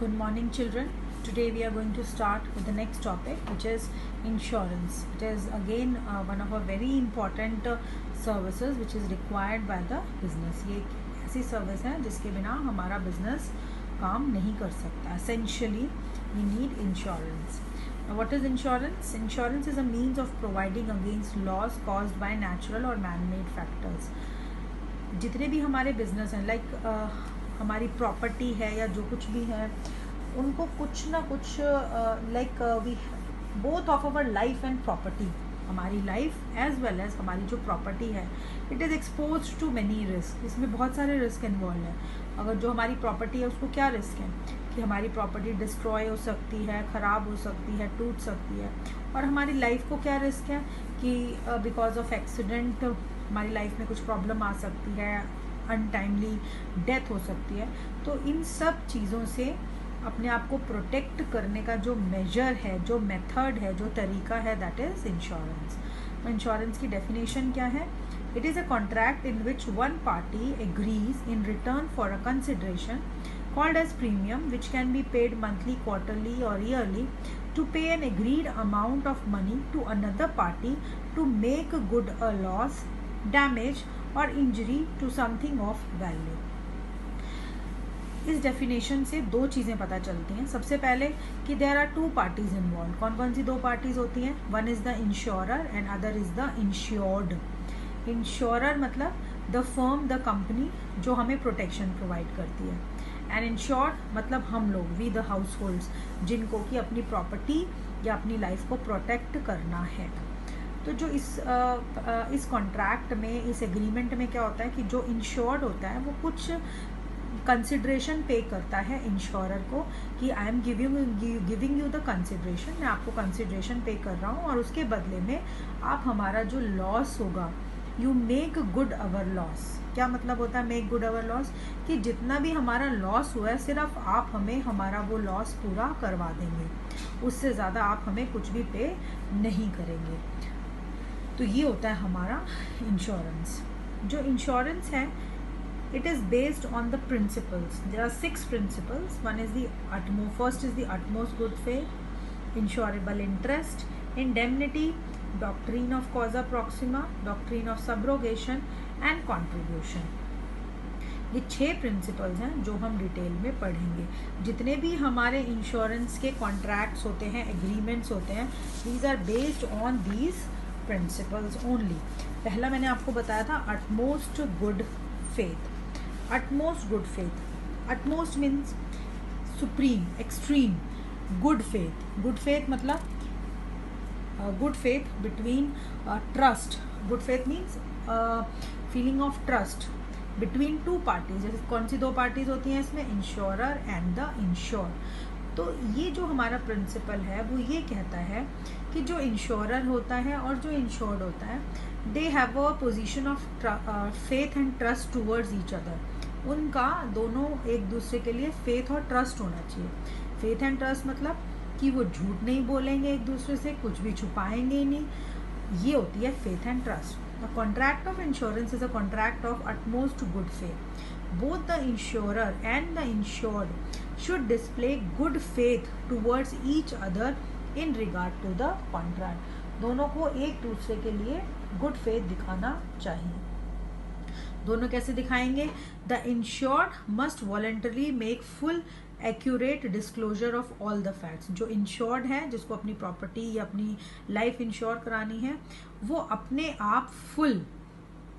Good morning, children. Today we are going to start with the next topic, which is insurance. It is again one of our very important services which is required by the business. ये एक ऐसी service है जिसके बिना हमारा business काम नहीं कर सकता. Essentially, we need insurance. Now, what is insurance? Insurance is a means of providing against loss caused by natural or man-made factors. जितने भी हमारे बिजनेस हैं, हमारी प्रॉपर्टी है या जो कुछ भी है, उनको कुछ ना कुछ we both of our life and property, हमारी लाइफ एज वेल एज हमारी जो प्रॉपर्टी है, it is expose to many risk. इसमें बहुत सारे रिस्क इन्वॉल्व हैं. अगर जो हमारी प्रॉपर्टी है उसको क्या रिस्क है कि हमारी प्रॉपर्टी डिस्ट्रॉय हो सकती है, ख़राब हो सकती है, टूट सकती है. और हमारी लाइफ को क्या रिस्क है कि बिकॉज ऑफ एक्सीडेंट हमारी लाइफ में कुछ प्रॉब्लम आ सकती है, अनटाइमली डेथ हो सकती है. तो इन सब चीज़ों से अपने आप को प्रोटेक्ट करने का जो मेजर है, जो मेथड है, जो तरीका है, दैट इज़ इंश्योरेंस. इंश्योरेंस की डेफिनेशन क्या है? It is a contract in which one party agrees in return for a consideration called as premium, which can be paid monthly, quarterly or yearly to pay an agreed amount of money to another party to make good a loss, damage or injury to something of value. इस definition से दो चीज़ें पता चलती हैं. सबसे पहले कि there are two parties involve. कौन कौन सी दो पार्टीज होती हैं? One is the insurer and other is the insured. Insurer मतलब द फर्म, द कंपनी जो हमें प्रोटेक्शन प्रोवाइड करती है. एंड इंश्योर्ड मतलब हम लोग, वी द हाउस होल्ड्स, जिनको कि अपनी प्रॉपर्टी या अपनी लाइफ को प्रोटेक्ट करना है. तो जो इस कॉन्ट्रैक्ट में, इस एग्रीमेंट में क्या होता है कि जो इंश्योर्ड होता है वो कुछ कंसिडरेशन पे करता है इंश्योरर को कि I am giving you the consideration, मैं आपको कंसिडरेशन पे कर रहा हूँ और उसके बदले में आप हमारा जो लॉस होगा, you make good our loss. क्या मतलब होता है मेक गुड अवर लॉस? कि जितना भी हमारा लॉस हुआ है सिर्फ आप हमें हमारा वो लॉस पूरा करवा देंगे, उससे ज़्यादा आप हमें कुछ भी पे नहीं करेंगे. तो ये होता है हमारा इंश्योरेंस. जो इंश्योरेंस है, it is based on the principles. There are 6 principles. One is first is the utmost good faith, insurable interest, indemnity, doctrine of causa proxima, doctrine of subrogation and contribution. ये 6 principles हैं जो हम detail में पढ़ेंगे. जितने भी हमारे insurance के कॉन्ट्रैक्ट्स होते हैं, एग्रीमेंट्स होते हैं, these are based on these principles only. पहला मैंने आपको बताया था utmost good faith. Utmost good faith. Utmost means supreme, extreme. Good faith. Good faith मतलब good faith between trust. Good faith means feeling of trust between two parties. जैसे कौन सी दो पार्टीज होती हैं इसमें? Insurer and the ensure. तो ये जो हमारा प्रिंसिपल है वो ये कहता है कि जो इंश्योरर होता है और जो इंश्योर्ड होता है, they have a position of faith and trust towards each other. उनका दोनों एक दूसरे के लिए फेथ और ट्रस्ट होना चाहिए. फेथ एंड ट्रस्ट मतलब कि वो झूठ नहीं बोलेंगे एक दूसरे से, कुछ भी छुपाएंगे नहीं. ये होती है faith and trust. The contract of insurance is a contract of utmost good faith. Both the insurer and the insured should display good faith towards each other in regard to the contract. दोनों को एक दूसरे के लिए good faith दिखाना चाहिए. दोनों कैसे दिखाएंगे? The insured must voluntarily make full accurate disclosure of all the facts. जो इंश्योर्ड है, जिसको अपनी प्रॉपर्टी या अपनी लाइफ इंश्योर करानी है, वो अपने आप full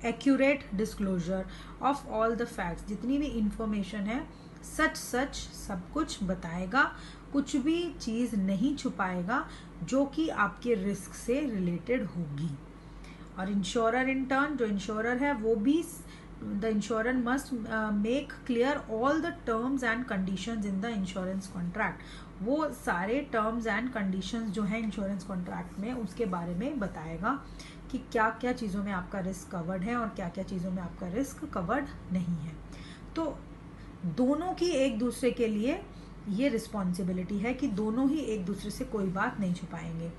accurate disclosure of all the facts, जितनी भी इंफॉर्मेशन है सच सब कुछ बताएगा, कुछ भी चीज़ नहीं छुपाएगा जो कि आपके रिस्क से रिलेटेड होगी. और इंश्योरर इन टर्न, जो इंश्योरर है वो भी, the insurer must make clear all the terms and conditions in the insurance contract. वो सारे टर्म्स एंड कंडीशंस जो है इंश्योरेंस कॉन्ट्रैक्ट में, उसके बारे में बताएगा कि क्या क्या चीज़ों में आपका रिस्क कवर्ड है और क्या क्या चीज़ों में आपका रिस्क कवर्ड नहीं है. तो दोनों की एक दूसरे के लिए ये रिस्पॉन्सिबिलिटी है कि दोनों ही एक दूसरे से कोई बात नहीं छुपाएंगे.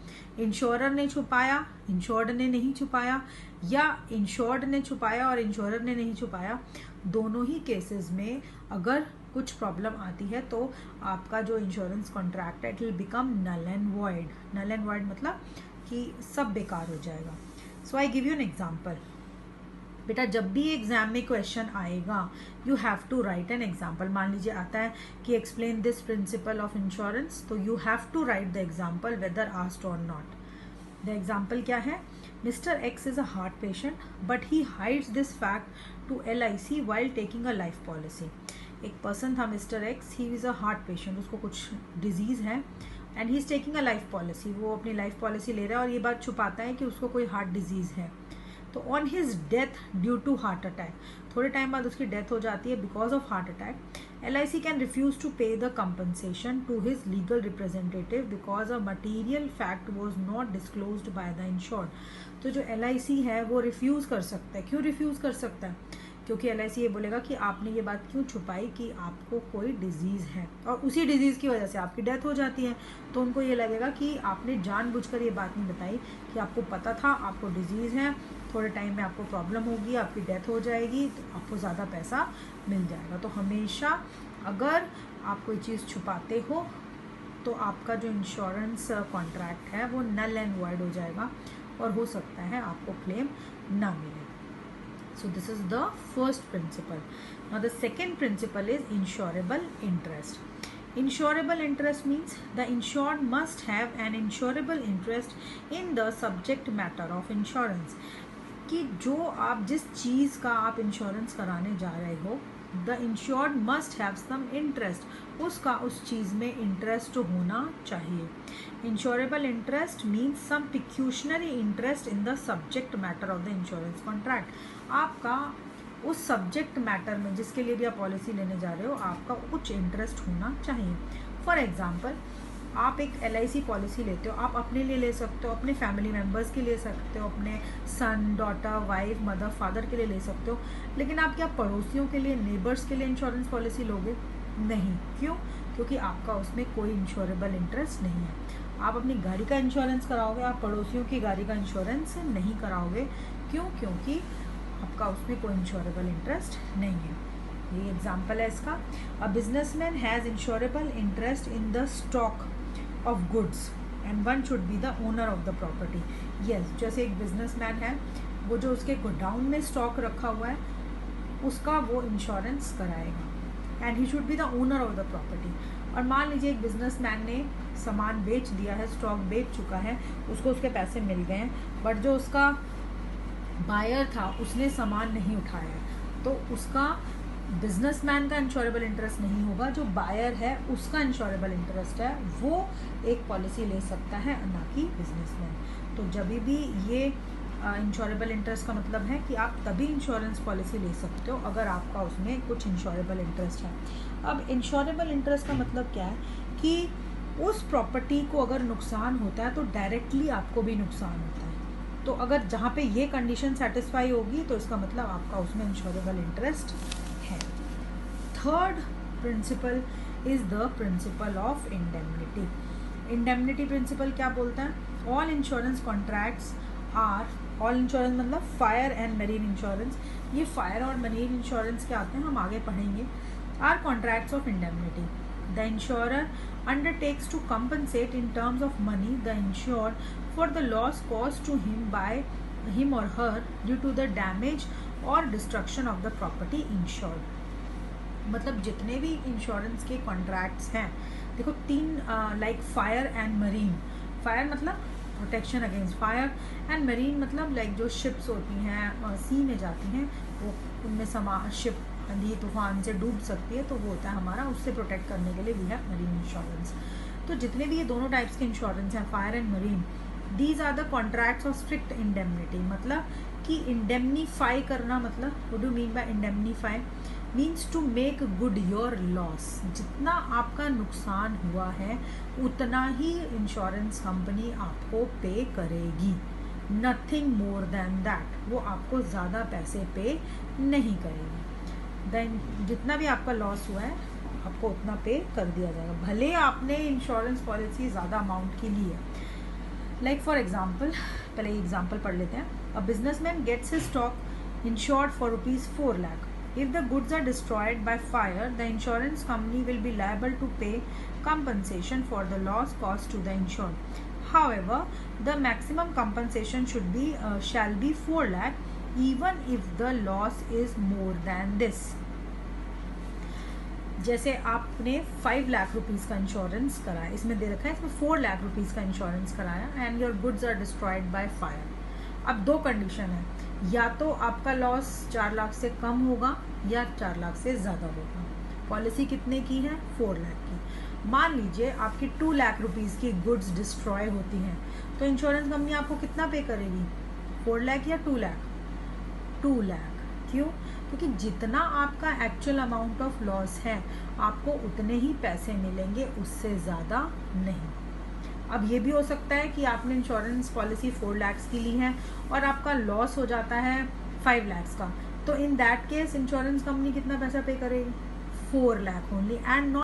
इंश्योरर ने छुपाया, इंश्योर्ड ने नहीं छुपाया, या इंश्योर्ड ने छुपाया और इंश्योरर ने नहीं छुपाया, दोनों ही केसेस में अगर कुछ प्रॉब्लम आती है तो आपका जो इंश्योरेंस कॉन्ट्रैक्ट है it will become null and void. Null and void मतलब कि सब बेकार हो जाएगा। So I give you an example. बेटा जब भी एग्जाम में क्वेश्चन आएगा you have to write an example. मान लीजिए आता है कि explain this principle of insurance, तो you have to write the example whether asked और नॉट। द एग्जाम्पल क्या है? Mister X is a heart patient but he hides this fact to LIC while taking a life policy. एक person था mister X, he is a heart patient, उसको कुछ disease है and he is taking a life policy. वो अपनी life policy ले रहा है और ये बात छुपाता है कि उसको कोई हार्ट डिजीज़ है। तो on his death due to heart attack, थोड़े टाइम बाद उसकी डेथ हो जाती है because of heart attack, LIC can refuse to pay the compensation to his legal representative because a material fact was not disclosed by the insured. तो जो LIC है वो रिफ्यूज़ कर सकता है। क्यों रिफ्यूज़ कर सकता है? क्योंकि LIC ये बोलेगा कि आपने ये बात क्यों छुपाई कि आपको कोई डिजीज़ है, और उसी डिजीज़ की वजह से आपकी डेथ हो जाती है। तो उनको ये लगेगा कि आपने जानबूझकर ये बात नहीं बताई कि आपको पता था आपको डिजीज़ है, थोड़े टाइम में आपको प्रॉब्लम होगी, आपकी डेथ हो जाएगी, तो आपको ज़्यादा पैसा मिल जाएगा। तो हमेशा अगर आप कोई चीज़ छुपाते हो तो आपका जो इंश्योरेंस कॉन्ट्रैक्ट है वो नल एंड वॉइड हो जाएगा और हो सकता है आपको क्लेम ना मिले। So this is the first principle. Now the second principle is insurable interest. Insurable interest means the insured must have an insurable interest in the subject matter of insurance. कि जो आप जिस चीज़ का आप इंश्योरेंस कराने जा रहे हो, the insured must have some interest, उसका उस चीज़ में इंटरेस्ट होना चाहिए। Insurable interest means some pecuniary interest in the subject matter of the insurance contract. आपका उस सब्जेक्ट मैटर में जिसके लिए भी आप पॉलिसी लेने जा रहे हो आपका कुछ इंटरेस्ट होना चाहिए। फॉर एग्जाम्पल, आप एक LIC पॉलिसी लेते हो, आप अपने लिए ले सकते हो, अपने फैमिली मेम्बर्स के लिए ले सकते हो, अपने सन, डॉटर, वाइफ, मदर, फादर के लिए ले सकते हो, लेकिन आप क्या पड़ोसियों के लिए, नेबर्स के लिए इंश्योरेंस पॉलिसी लोगे? नहीं। क्यों? क्योंकि आपका उसमें कोई इंश्योरेबल इंटरेस्ट नहीं है। आप अपनी गाड़ी का इंश्योरेंस कराओगे, आप पड़ोसियों की गाड़ी का इंश्योरेंस नहीं कराओगे। क्यों? क्योंकि आपका उसमें कोई इंश्योरेबल इंटरेस्ट नहीं है। ये एग्जाम्पल है इसका। A businessman has insurable interest in the stock of goods and one should be the owner of the property. Yes, जैसे एक बिजनेसमैन है, वो जो उसके गोडाउन में स्टॉक रखा हुआ है उसका वो इंश्योरेंस कराएगा and he should be the owner of the property. और मान लीजिए एक बिजनेसमैन ने सामान बेच दिया है, स्टॉक बेच चुका है, उसको उसके पैसे मिल गए हैं, बट जो उसका बायर था उसने सामान नहीं उठाया है, तो उसका बिजनेसमैन का इंश्योरेबल इंटरेस्ट नहीं होगा, जो बायर है उसका इंश्योरेबल इंटरेस्ट है, वो एक पॉलिसी ले सकता है, ना कि बिजनेसमैन। तो जब भी ये इंश्योरेबल इंटरेस्ट का मतलब है कि आप तभी इंश्योरेंस पॉलिसी ले सकते हो अगर आपका उसमें कुछ इंश्योरेबल इंटरेस्ट है। अब इंश्योरेबल इंटरेस्ट का मतलब क्या है कि उस प्रॉपर्टी को अगर नुकसान होता है तो डायरेक्टली आपको भी नुकसान होता है। तो अगर जहाँ पे ये कंडीशन सेटिस्फाई होगी तो इसका मतलब आपका उसमें इंश्योरेबल इंटरेस्ट है। Third principle is the principle of indemnity. Indemnity principle क्या बोलता है? All insurance contracts are, all insurance मतलब फायर एंड मरीन इंश्योरेंस, ये फायर और मरीन इंश्योरेंस क्या आते हैं हम आगे पढ़ेंगे, are contracts of indemnity. The insurer undertakes to compensate in terms of money the insured for the loss caused to him by him or her due to the damage or destruction of the property insured। मतलब जितने भी insurance के contracts हैं, देखो तीन, like fire and marine. Fire मतलब protection against fire, and marine मतलब like जो शिप्स होती हैं सी में जाती हैं, वो उनमें शिप आंधी तूफान से डूब सकती है, तो वो होता है हमारा, उससे प्रोटेक्ट करने के लिए वी हैव मरीन इंश्योरेंस। तो जितने भी ये दोनों टाइप्स के इंश्योरेंस हैं, fire and marine, these are the contracts of strict indemnity. मतलब कि इंडेमनीफाई करना, मतलब what do mean by indemnify? Means to make good your loss. जितना आपका नुकसान हुआ है उतना ही इंश्योरेंस कंपनी आपको पे करेगी, नथिंग मोर देन दैट। वो आपको ज़्यादा पैसे पे नहीं करेगी। देन जितना भी आपका लॉस हुआ है आपको उतना पे कर दिया जाएगा, भले आपने इंश्योरेंस पॉलिसी ज़्यादा अमाउंट की ली है। लाइक फॉर एग्जाम्पल, पहले एग्जाम्पल पढ़ लेते हैं। A businessman gets his stock insured for ₹4 lakh If the goods are destroyed by fire, the insurance company will be liable to pay compensation for the loss caused to the insured. However, the maximum compensation shall be 4 lakh even if the loss is more than this. जैसे आपने 5 lakh rupees का insurance कराया, इसमें दे रखा है इसमें 4 lakh rupees का insurance कराया and your goods are destroyed by fire. अब 2 कंडीशन है, या तो आपका लॉस 4 लाख से कम होगा या 4 लाख से ज़्यादा होगा. पॉलिसी कितने की है? 4 लाख की. मान लीजिए आपकी 2 लाख रुपीज़ की गुड्स डिस्ट्रॉय होती हैं, तो इंश्योरेंस कंपनी आपको कितना पे करेगी? 4 लाख या 2 लाख? 2 लाख. क्यों? क्योंकि जितना आपका एक्चुअल अमाउंट ऑफ लॉस है आपको उतने ही पैसे मिलेंगे, उससे ज़्यादा नहीं. अब ये भी हो सकता है कि आपने इंश्योरेंस पॉलिसी 4 लाख की ली है और आपका लॉस हो जाता है 5 लाख का, तो in that case insurance company कितना पैसा पे करेगी? 4 लाख ओनली एंड नॉट